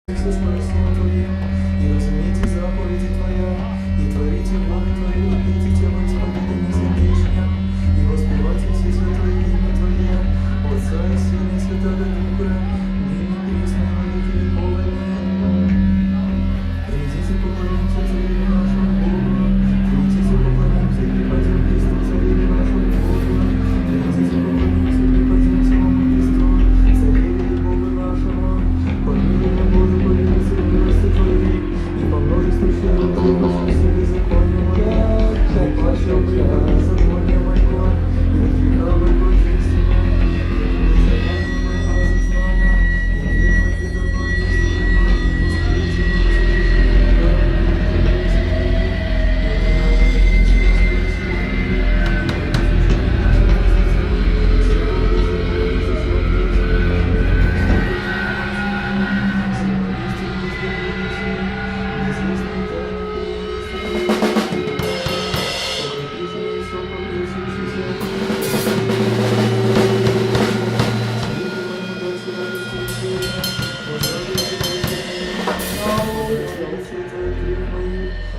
Все спасибо Твоим, и разумейте заповеди Твоя, и творите волю Твою, и пейте тем исповедания сердечным, и воспевайте все святое имя Твое, Отца и Сына и Святого Духа, ныне присно и во веки веков. Аминь. Придите, поклонимся Царю нашему Богу, придите, поклонимся и припадем Христу, Царю нашему Богу, придите, поклонимся и припадем самому Христу, Царю и Богу нашему, помилуй меня, Боже, по великой милости Твоей, и по множеству щедрот Твоего все беззакония моя, и паче обрека беззакония моего, и от греха моего очисти меня, и от беззакония моего разузнания, и грех мой предо мной есть мой, и скрытие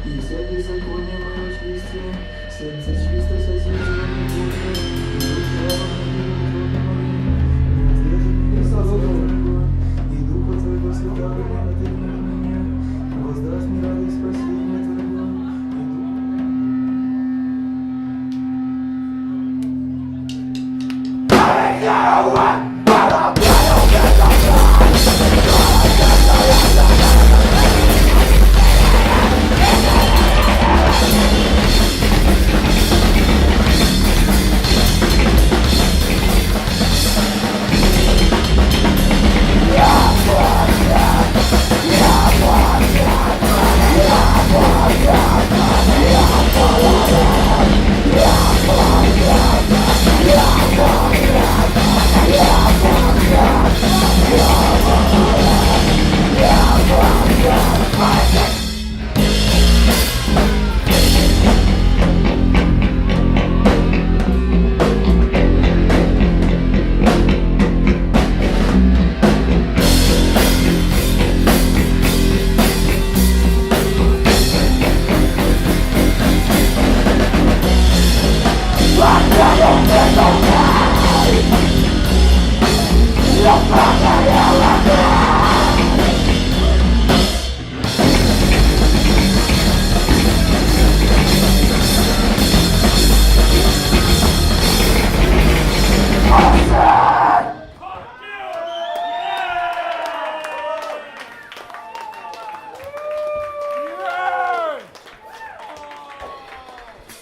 и вся беззаконие мое очисти, сердце чисто созидало мне Боже, и душа во мне не воздержи меня со зла Твоего, и Духа Твоего Святого не отверни от меня, воздашь мне радость спасения Твоего, и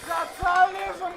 Социализм,